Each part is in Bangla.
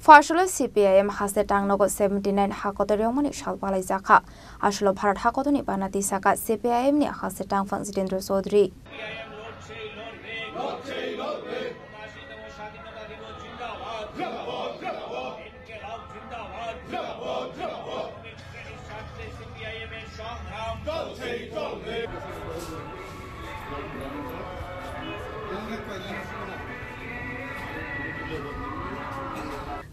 ফার্সলে সিপিআইএম হাসে টাংনগর 79 হাকতরিয়মনি সালপালাই জাখা আসলে ভারত হাকতনি বানাতি সাকা সিপিআইএম নি হাসে টাংফাং জিতেন্দ্র চৌধুরী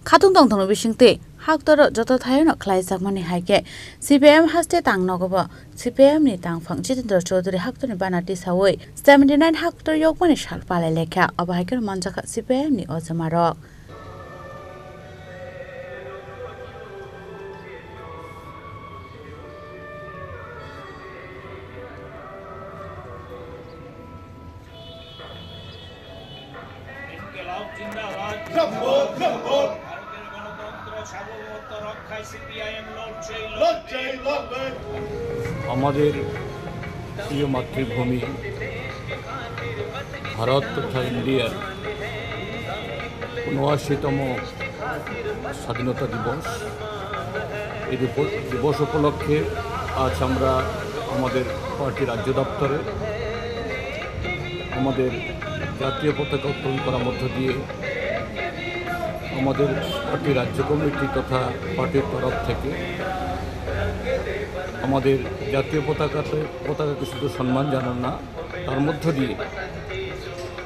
খাতুং দংথং বিশিংতে হাকতর যত থায়ন খ্লাইজাকমানি হাইকে সিপিআইএম হাসতে টাংনগব সিপিআইএম নি টাংফাং জিতেন্দ্র চৌধুরী হাকতনি বানাতি সাওই 79 হাকতর यकमानि सालपाले लेखा अबाहायकर मानजाखा सिपिआइएम नि अजमारक আমাদের প্রিয় মাতৃভূমি ভারত তথা ইন্ডিয়ার ৭৯তম স্বাধীনতা দিবস এই দিবস উপলক্ষে আজ আমরা আমাদের পার্টি রাজ্য দপ্তরে আমাদের জাতীয় পতাকা উত্তোলন করার মধ্য দিয়ে আমাদের পার্টি রাজ্য কমিটি তথা পার্টির তরফ থেকে আমাদের জাতীয় পতাকাকে শুধু সম্মান জানান না তার মধ্য দিয়ে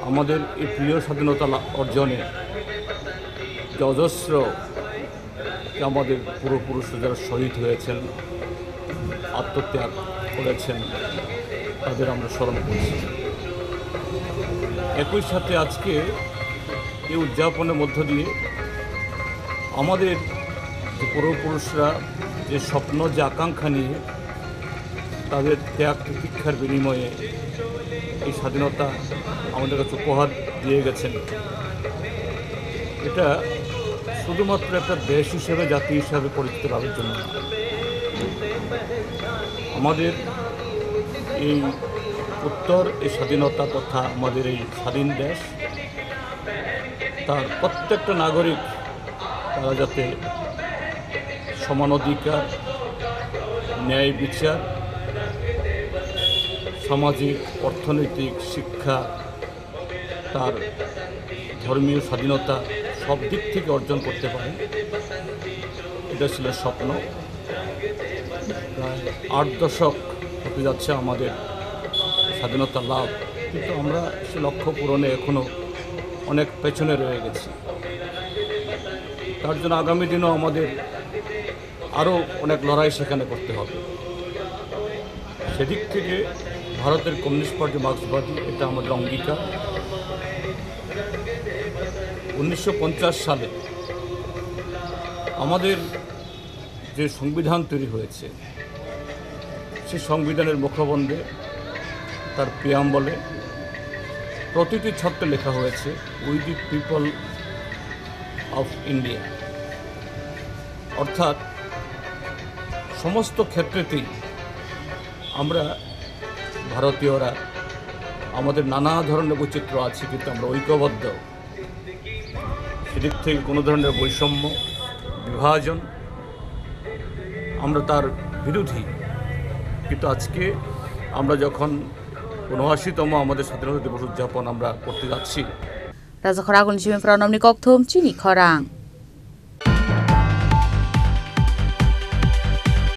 আমাদের এই প্রিয় স্বাধীনতা অর্জনে যে অজস্র আমাদের পূর্বপুরুষরা যারা শহীদ হয়েছেন আত্মত্যাগ করেছেন তাদের আমরা স্মরণ করছি। একই সাথে আজকে এই উদযাপনের মধ্য দিয়ে আমাদের যে পূর্বপুরুষরা যে স্বপ্ন যে আকাঙ্ক্ষা নিয়ে তাদের ত্যাগ প্রতীক্ষার বিনিময়ে এই স্বাধীনতা আমাদের কাছে উপহার দিয়ে গেছেন, এটা শুধুমাত্র একটা দেশ হিসেবে জাতি হিসাবে পরিচিত লাভের জন্য না, আমাদের এই উত্তর এই স্বাধীনতা তথা আমাদের এই স্বাধীন দেশ তার প্রত্যেকটা নাগরিক তারা যাতে সমান অধিকার, ন্যায় বিচার, সামাজিক অর্থনৈতিক শিক্ষা, তার ধর্মীয় স্বাধীনতা সব দিক থেকে অর্জন করতে পারে, এটা ছিল স্বপ্ন। প্রায় ৮ দশক হতে যাচ্ছে আমাদের স্বাধীনতা লাভ, কিন্তু আমরা সে লক্ষ্য পূরণে এখনও অনেক পেছনে রয়ে গেছি। তার জন্য আগামী দিনও আমাদের আরও অনেক লড়াই সেখানে করতে হবে। সেদিক থেকে ভারতের কমিউনিস্ট পার্টি মার্ক্সবাদী এটা আমাদের অঙ্গীকার। 1950 সালে আমাদের যে সংবিধান তৈরি হয়েছে সেই সংবিধানের মুখবন্ধে তার প্রিয়াম্বলে প্রতিটি ছত্রে লেখা হয়েছে we the people of India, অর্থাৎ সমস্ত ক্ষেত্রেতেই আমরা ভারতীয়রা আমাদের নানা ধরনের বৈচিত্র্য আছে কিন্তু আমরা ঐক্যবদ্ধ। সেদিক থেকে কোনো ধরনের বৈষম্য বিভাজন আমরা তার বিরোধী, কিন্তু আজকে আমরা যখন ৭৯তম আমাদের স্বাধীনতা দিবস উদযাপন আমরা করতে যাচ্ছি রাজা খরাগুন চিমি প্রণমনি কক্থম চিনি খরাং।